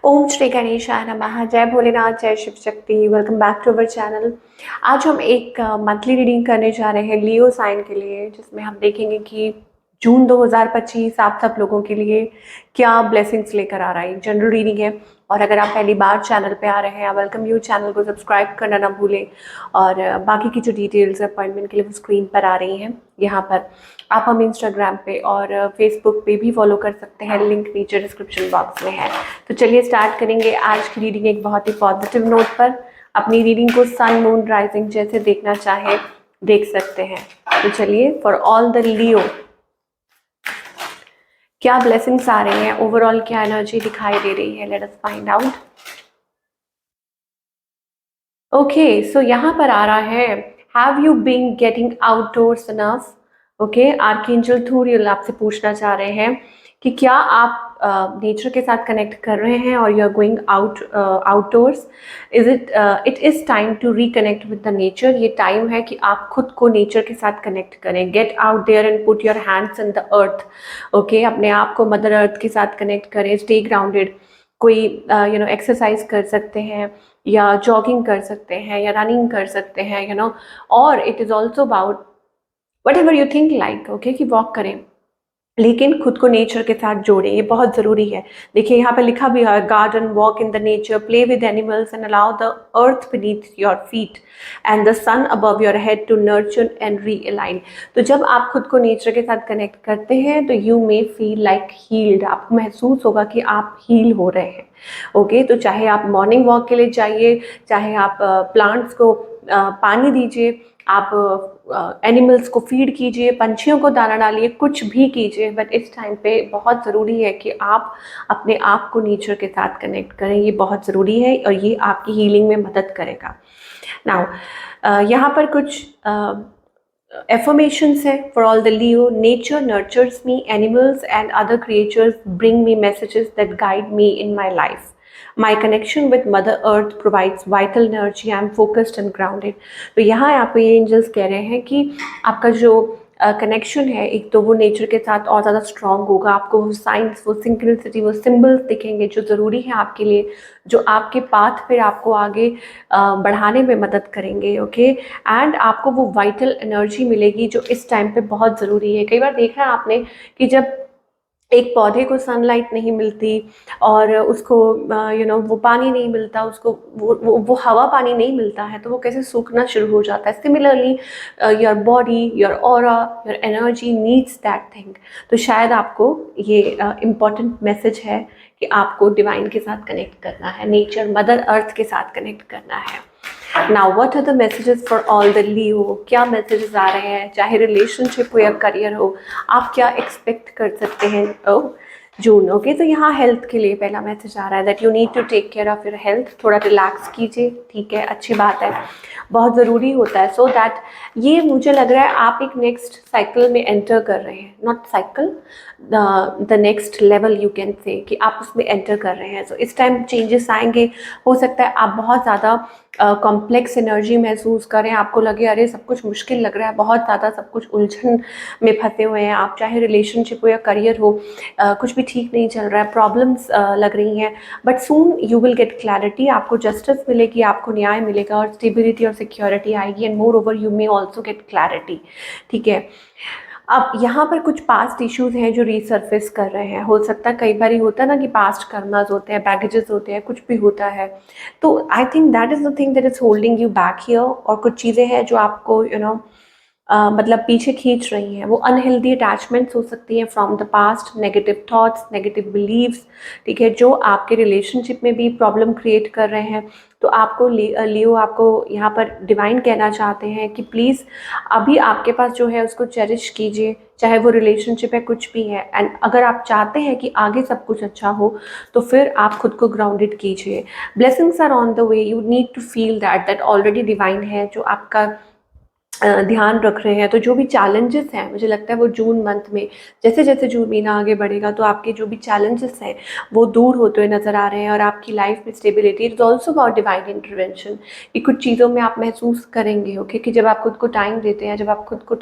ओम श्री गणेशाय नमः। जय भोलेनाथ, जय Shiv Shakti. Welcome back to our channel. आज हम एक मंथली रीडिंग करने जा रहे हैं लियो साइन के लिए, जिसमें हम देखेंगे कि जून 2025 आप सब लोगों के लिए क्या ब्लेसिंग्स लेकर आ रहा है। जनरल रीडिंग है और अगर आप पहली बार चैनल पे आ रहे हैं, वेलकम यू। चैनल को सब्सक्राइब करना ना भूलें और बाकी की जो डिटेल्स अपॉइंटमेंट के लिए वो स्क्रीन पर आ रही हैं यहाँ पर। आप हम इंस्टाग्राम पे और फेसबुक पे भी फॉलो कर सकते हैं, लिंक नीचे डिस्क्रिप्शन बॉक्स में है। तो चलिए स्टार्ट करेंगे आज की रीडिंग एक बहुत ही पॉजिटिव नोट पर। अपनी रीडिंग को सन मून राइजिंग जैसे देखना चाहे देख सकते हैं। तो चलिए, फॉर ऑल द लियो क्या ब्लेसिंग्स आ रही हैं, ओवरऑल क्या एनर्जी दिखाई दे रही है, let us find out. Okay, so यहाँ पर आ रहा है, have you been getting outdoors enough. Okay, archangel Thuriel आपसे पूछना चाह रहे हैं कि क्या आप नेचर के साथ कनेक्ट कर रहे हैं और you are going outdoors. It is time to reconnect with the nature. ये टाइम है कि आप खुद को नेचर के साथ कनेक्ट करें। Get out there and put your hands in the earth. Okay, अपने आप को मदर अर्थ के साथ कनेक्ट करें। Stay grounded. कोई एक्सरसाइज कर सकते हैं या जॉगिंग कर सकते हैं या रनिंग कर सकते हैं, और it is also about what ever you think like. Okay, कि वॉक करें लेकिन खुद को नेचर के साथ जोड़ें, ये बहुत ज़रूरी है। देखिए यहाँ पे लिखा भी है, garden, walk in the nature, play with animals and allow the earth beneath your feet and the sun above your head to nurture and realign. तो जब आप खुद को नेचर के साथ कनेक्ट करते हैं तो you may feel like healed. आपको महसूस होगा कि आप हील हो रहे हैं। ओके, तो चाहे आप मॉर्निंग वॉक के लिए जाइए, चाहे आप प्लांट्स को पानी दीजिए, आप एनिमल्स को फीड कीजिए, पंछियों को दाना डालिए, कुछ भी कीजिए, बट इस टाइम पे बहुत ज़रूरी है कि आप अपने आप को नेचर के साथ कनेक्ट करें। ये बहुत ज़रूरी है और ये आपकी हीलिंग में मदद करेगा। नाउ यहाँ पर कुछ affirmations है for all the Leo. Nature nurtures me, animals and other creatures bring me messages that guide me in my life. My connection with Mother Earth provides vital energy. I am focused and grounded. तो यहाँ आपको ये angels कह रहे हैं कि आपका जो कनेक्शन है, एक तो वो नेचर के साथ और ज़्यादा स्ट्रॉन्ग होगा। आपको वो साइंस, वो सिंक्रोनिसिटी, वो सिंबल्स दिखेंगे जो ज़रूरी है आपके लिए, जो आपके पाथ पे आपको आगे बढ़ाने में मदद करेंगे। ओके, एंड आपको वो वाइटल एनर्जी मिलेगी जो इस टाइम पे बहुत ज़रूरी है। कई बार देखा है आपने कि जब एक पौधे को सनलाइट नहीं मिलती और उसको वो पानी नहीं मिलता, उसको वो हवा पानी नहीं मिलता है, तो वो कैसे सूखना शुरू हो जाता है। Similarly your body, your aura, your energy needs that thing. तो शायद आपको ये इम्पॉर्टेंट मैसेज है कि आपको डिवाइन के साथ कनेक्ट करना है, नेचर, मदर अर्थ के साथ कनेक्ट करना है। Now what are the messages for all the Leo. क्या मैसेजेस आ रहे हैं, चाहे रिलेशनशिप हो या करियर हो, आप क्या एक्सपेक्ट कर सकते हैं जून। ओके, तो यहाँ हेल्थ के लिए पहला मैसेज आ रहा है that you need to take care of your health. थोड़ा रिलैक्स कीजिए, ठीक है, अच्छी बात है, बहुत ज़रूरी होता है। सो दैट ये मुझे लग रहा है आप एक नेक्स्ट साइकिल में एंटर कर रहे हैं, not cycle, the next level you can say, कि आप उसमें एंटर कर रहे हैं। सो इस टाइम चेंजेस आएंगे। हो सकता है आप बहुत ज़्यादा कॉम्प्लेक्स एनर्जी महसूस करें, आपको लगे अरे सब कुछ मुश्किल लग रहा है, बहुत ज़्यादा सब कुछ उलझन में फंसे हुए हैं आप, चाहे रिलेशनशिप हो या करियर हो, कुछ भी ठीक नहीं चल रहा है, प्रॉब्लम्स लग रही हैं। But soon you will get clarity, आपको जस्टिस मिलेगी, आपको न्याय मिलेगा और स्टेबिलिटी और सिक्योरिटी आएगी and more over you may also get clarity. ठीक है, अब यहाँ पर कुछ पास्ट इश्यूज हैं जो रीसर्फेस कर रहे हैं। हो सकता है, कई बार होता है ना कि पास्ट कर्मास होते हैं, बैगेजेस होते हैं, कुछ भी होता है। तो I think that is the thing that is holding you back here. और कुछ चीज़ें हैं जो आपको मतलब पीछे खींच रही हैं। वो अनहेल्दी अटैचमेंट्स हो सकती हैं from the past, negative thoughts, negative beliefs, ठीक है, जो आपके रिलेशनशिप में भी प्रॉब्लम क्रिएट कर रहे हैं। तो आपको लियो, आपको यहाँ पर डिवाइन कहना चाहते हैं कि प्लीज़ अभी आपके पास जो है उसको चेरिश कीजिए, चाहे वो रिलेशनशिप है, कुछ भी है। एंड अगर आप चाहते हैं कि आगे सब कुछ अच्छा हो तो फिर आप खुद को ग्राउंडेड कीजिए। Blessings are on the way, you need to feel that already divine है जो आपका ध्यान रख रहे हैं। तो जो भी चैलेंजेस हैं, मुझे लगता है वो जून मंथ में, जैसे जैसे जून महीना आगे बढ़ेगा तो आपके जो भी चैलेंजेस हैं वो दूर होते हुए नज़र आ रहे हैं, और आपकी लाइफ में stability. It's also about divine intervention, कि कुछ चीज़ों में आप महसूस करेंगे, ओके, कि जब आप खुद को टाइम देते हैं, जब आप खुद को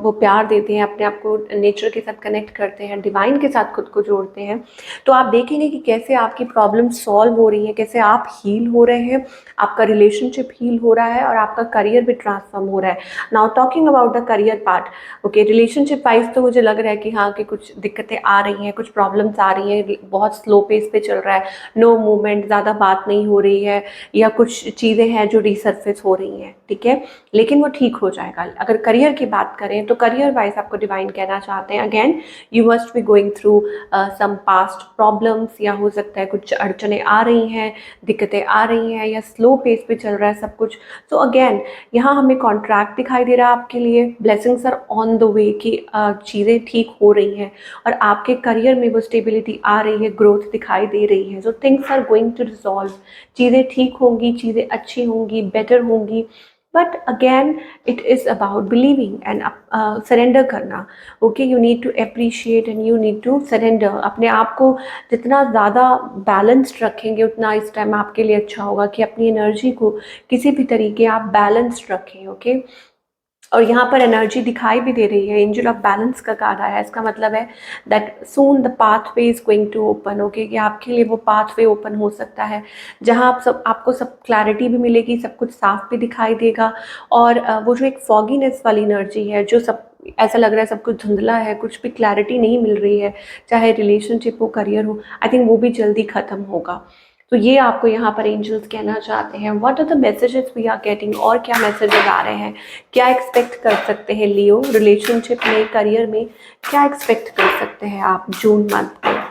वो प्यार देते हैं, अपने आप को नेचर के साथ कनेक्ट करते हैं, डिवाइन के साथ खुद को जोड़ते हैं, तो आप देखेंगे कि कैसे आपकी प्रॉब्लम सॉल्व हो रही है, कैसे आप हील हो रहे हैं, आपका रिलेशनशिप हील हो रहा है, और आपका करियर भी ट्रांसफॉर्म हो रहा है। Now talking about the career part, okay, relationship wise तो मुझे लग रहा है कि हाँ, कि कुछ दिक्कतें आ रही हैं, कुछ प्रॉब्लम्स आ रही हैं, बहुत स्लो पेस पे चल रहा है, नो मूवमेंट, ज़्यादा बात नहीं हो रही है, या कुछ चीज़ें हैं जो रिसर्फेस हो रही हैं, ठीक है, लेकिन वो ठीक हो जाएगा। अगर करियर की बात करें तो करियर वाइज आपको डिवाइन कहना चाहते हैं, again you must be going through some past problems, या हो सकता है कुछ अड़चने आ रही हैं, दिक्कतें आ रही हैं, या स्लो पेस पे चल रहा है सब कुछ। तो अगेन यहाँ हमें कॉन्ट्रैक्ट दिखाई दे रहा है आपके लिए, blessings are on the way, कि चीज़ें ठीक हो रही हैं, और आपके करियर में वो स्टेबिलिटी आ रही है, ग्रोथ दिखाई दे रही है। So things are going to resolve, चीज़ें ठीक होंगी, चीज़ें अच्छी होंगी, बेटर होंगी। But again it is about believing and surrender करना, okay, you need to appreciate and you need to surrender. अपने आप को जितना ज़्यादा बैलेंस्ड रखेंगे उतना इस टाइम आपके लिए अच्छा होगा, कि अपनी एनर्जी को किसी भी तरीके आप बैलेंस्ड रखें, ओके। और यहाँ पर एनर्जी दिखाई भी दे रही है, एंजल ऑफ बैलेंस का कार्ड आया है, इसका मतलब है that soon the pathway is going to open, okay, कि आपके लिए वो पाथवे ओपन हो सकता है, जहाँ आपको सब क्लैरिटी भी मिलेगी, सब कुछ साफ भी दिखाई देगा। और वो जो एक फॉगीनेस वाली एनर्जी है, जो सब ऐसा लग रहा है सब कुछ धुंधला है, कुछ भी क्लैरिटी नहीं मिल रही है, चाहे रिलेशनशिप हो, करियर हो, आई थिंक वो भी जल्दी ख़त्म होगा। तो ये आपको यहाँ पर एंजल्स कहना चाहते हैं। What are the messages we are getting, और क्या मैसेजेस आ रहे हैं, क्या एक्सपेक्ट कर सकते हैं लियो, रिलेशनशिप में, करियर में क्या एक्सपेक्ट कर सकते हैं आप जून मंथ में,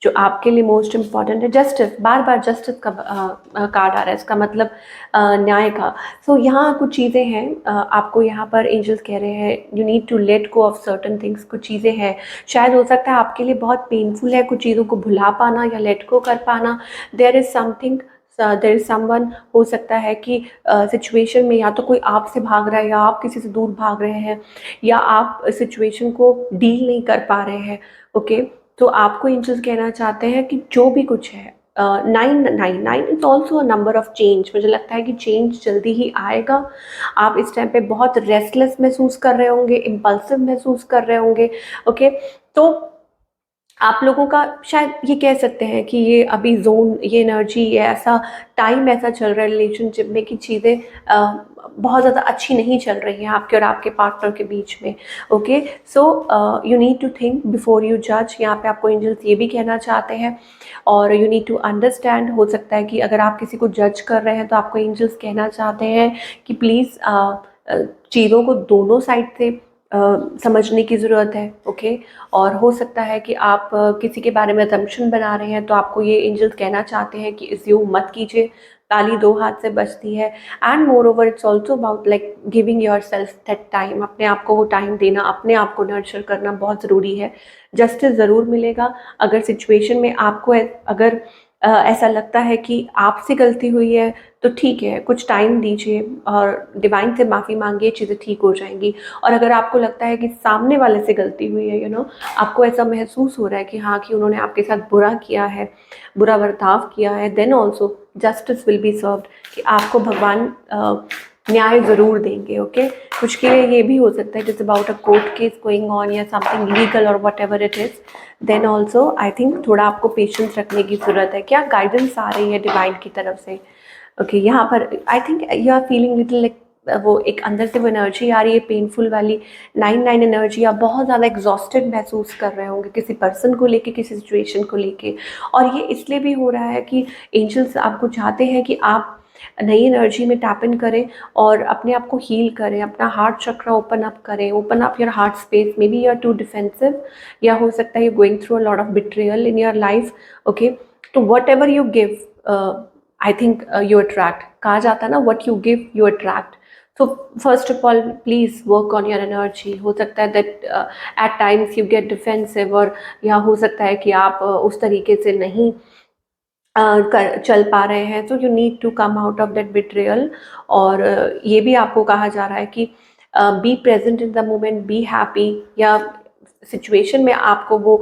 जो आपके लिए मोस्ट इम्पॉर्टेंट है। जस्टिस, बार बार जस्टिस का कार्ड आ रहा है, इसका मतलब न्याय का। सो यहाँ कुछ चीज़ें हैं, आपको यहाँ पर एंजल्स कह रहे हैं you need to let go of certain things. कुछ चीज़ें हैं, शायद हो सकता है आपके लिए बहुत पेनफुल है कुछ चीज़ों को भुला पाना या लेट गो कर पाना। There is something, there is someone, हो सकता है कि सिचुएशन में या तो कोई आपसे भाग रहा है, या आप किसी से दूर भाग रहे हैं, या आप सिचुएशन को डील नहीं कर पा रहे हैं, ओके। तो आपको एंजल्स कहना चाहते हैं कि जो भी कुछ है, 999 is also a number of change. मुझे लगता है कि चेंज जल्दी ही आएगा। आप इस टाइम पे बहुत रेस्टलेस महसूस कर रहे होंगे, इम्पल्सिव महसूस कर रहे होंगे, ओके। तो आप लोगों का शायद ये कह सकते हैं कि ये अभी जोन, ये एनर्जी, ये ऐसा टाइम ऐसा चल रहा है रिलेशनशिप में कि चीज़ें बहुत ज़्यादा अच्छी नहीं चल रही हैं आपके और आपके पार्टनर के बीच में, okay. So you need to think before you जज, यहाँ पे आपको एंजल्स ये भी कहना चाहते हैं। और यू नीड टू अंडरस्टैंड, हो सकता है कि अगर आप किसी को जज कर रहे हैं तो आपको एंजल्स कहना चाहते हैं कि प्लीज़ चीज़ों को दोनों साइड से समझने की ज़रूरत है, ओके। और हो सकता है कि आप किसी के बारे में असम्पशन बना रहे हैं, तो आपको ये एंजल्स कहना चाहते हैं कि इज़्यूम मत कीजिए, ताली दो हाथ से बजती है। And more over it's also about like giving your self that time, अपने आप को वो टाइम देना, अपने आप को नर्चर करना बहुत ज़रूरी है। जस्टिस ज़रूर मिलेगा। अगर सिचुएशन में आपको अगर ऐसा लगता है कि आपसे गलती हुई है तो ठीक है, कुछ टाइम दीजिए और डिवाइन से माफ़ी मांगिए, चीज़ें ठीक हो जाएंगी। और अगर आपको लगता है कि सामने वाले से गलती हुई है, आपको ऐसा महसूस हो रहा है कि हाँ, कि उन्होंने आपके साथ बुरा किया है, बुरा बर्ताव किया है, then also justice will be served, कि आपको भगवान न्याय ज़रूर देंगे, ओके। कुछ के लिए ये भी हो सकता है it's about a court case going on, या समथिंग लीगल और whatever it is, then also I think थोड़ा आपको पेशेंस रखने की ज़रूरत है। क्या गाइडेंस आ रही है डिवाइन की तरफ से, ओके। यहाँ पर I think you are feeling little like, वो एक अंदर से वो एनर्जी आ रही है पेनफुल वाली 9-9 एनर्जी। आप बहुत ज़्यादा एग्जॉस्टेड महसूस कर रहे होंगे किसी पर्सन को लेके, किसी सिचुएशन को लेके। और ये इसलिए भी हो रहा है कि एंजल्स आपको चाहते हैं कि आप नई एनर्जी में टैप इन करें और अपने आप को हील करें, अपना हार्ट चक्र ओपन अप करें, open up your heart space. Maybe you are too defensive, या हो सकता है you going through a lot of betrayal in your life, okay. तो whatever you give, I think you attract, कहा जाता है ना, what you give you attract. तो first of all please work on your energy. हो सकता है that at times you get defensive, और या हो सकता है कि आप उस तरीके से नहीं चल पा रहे हैं, तो you need to come out of that betrayal. और ये भी आपको कहा जा रहा है कि be present in the moment, be happy, या सिचुएशन में आपको वो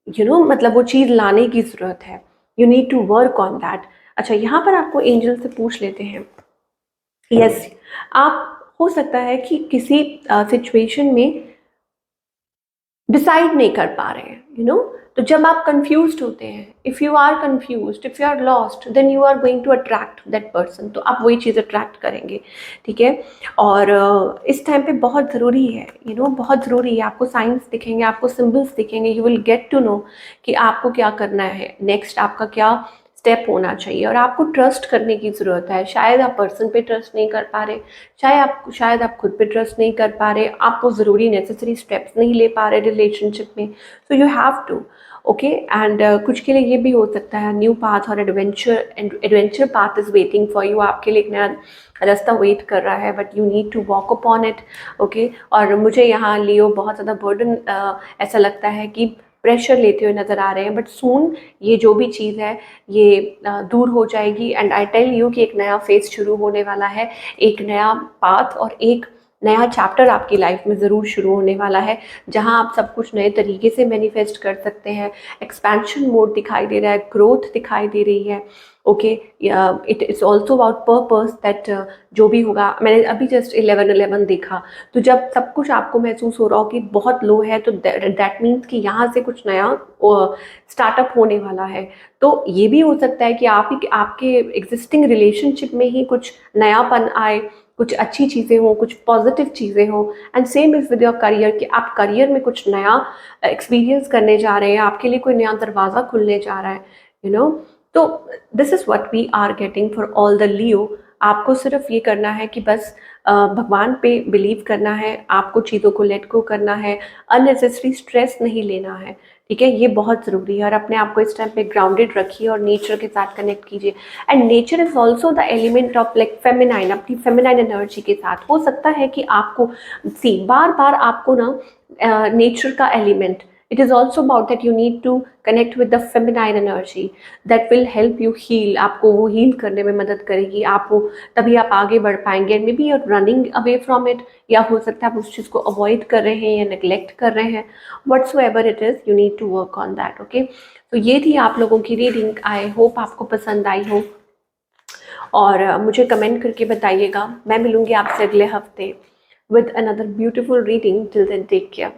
मतलब वो चीज़ लाने की ज़रूरत है। You need to work on that. अच्छा, यहाँ पर आपको एंजल से पूछ लेते हैं। यस, आप हो सकता है कि किसी सिचुएशन में डिसाइड नहीं कर पा रहे हैं, तो जब आप कंफ्यूज्ड होते हैं, if you are confused, if you are lost, then you are going to attract that person, तो आप वही चीज़ अट्रैक्ट करेंगे। ठीक है। और इस टाइम पे बहुत ज़रूरी है, बहुत ज़रूरी है, आपको साइंस दिखेंगे, आपको सिम्बल्स दिखेंगे, you will get to know कि आपको क्या करना है नेक्स्ट, आपका क्या स्टेप होना चाहिए। और आपको ट्रस्ट करने की ज़रूरत है। शायद आप पर्सन पे ट्रस्ट नहीं कर पा रहे, शायद आप खुद पे ट्रस्ट नहीं कर पा रहे, आप वो ज़रूरी नेसेसरी स्टेप्स नहीं ले पा रहे रिलेशनशिप में, so you have to. Okay. And कुछ के लिए ये भी हो सकता है न्यू पाथ और adventure path is waiting for you, आपके लिए एक नया रास्ता वेट कर रहा है, but you need to walk upon it. Okay. और मुझे यहाँ लियो बहुत ज़्यादा बर्डन ऐसा लगता है कि प्रेशर लेते हुए नज़र आ रहे हैं, बट सून ये जो भी चीज़ है ये दूर हो जाएगी। एंड आई टेल यू कि एक नया फेज शुरू होने वाला है, एक नया पाथ और एक नया चैप्टर आपकी लाइफ में ज़रूर शुरू होने वाला है, जहां आप सब कुछ नए तरीके से मैनिफेस्ट कर सकते हैं। एक्सपेंशन मोड दिखाई दे रहा है, ग्रोथ दिखाई दे रही है। Okay. It is also about purpose that जो भी होगा, मैंने अभी जस्ट 11-11 देखा, तो जब सब कुछ आपको महसूस हो रहा हो कि बहुत लो है, तो दैट मीन्स कि यहाँ से कुछ नया स्टार्टअप होने वाला है। तो ये भी हो सकता है कि आपके एग्जिस्टिंग रिलेशनशिप में ही कुछ नयापन आए, कुछ अच्छी चीज़ें हों, कुछ पॉजिटिव चीज़ें हों। And same is with your career, कि आप करियर में कुछ नया एक्सपीरियंस करने जा रहे हैं, आपके लिए कोई नया दरवाज़ा खुलने जा रहा है, यू नो तो this is what we are getting for all the Leo. आपको सिर्फ ये करना है कि बस भगवान पे बिलीव करना है, आपको चीज़ों को लेट गो करना है, अननेसेसरी स्ट्रेस नहीं लेना है। ठीक है, ये बहुत ज़रूरी है। और अपने आप को इस टाइम पे ग्राउंडेड रखिए और नेचर के साथ कनेक्ट कीजिए। And nature is also the element of like feminine, अपनी फेमिनाइन एनर्जी के साथ हो सकता है कि आपको बार बार आपको ना नेचर का element, it is also about that you need to connect with the feminine energy that will help you heal, आपको वो हील करने में मदद करेगी, आपको तभी आप आगे बढ़ पाएंगे। Maybe you're running away from it, या हो सकता है आप उस चीज़ को अवॉइड कर रहे हैं या नेग्लेक्ट कर रहे हैं। Whatsoever it is, you need to work on that. Okay. तो ये थी आप लोगों की रीडिंग। आई होप आपको पसंद आई हो, और मुझे कमेंट करके बताइएगा। मैं मिलूंगी आपसे अगले हफ्ते with another beautiful reading. Till then, take care.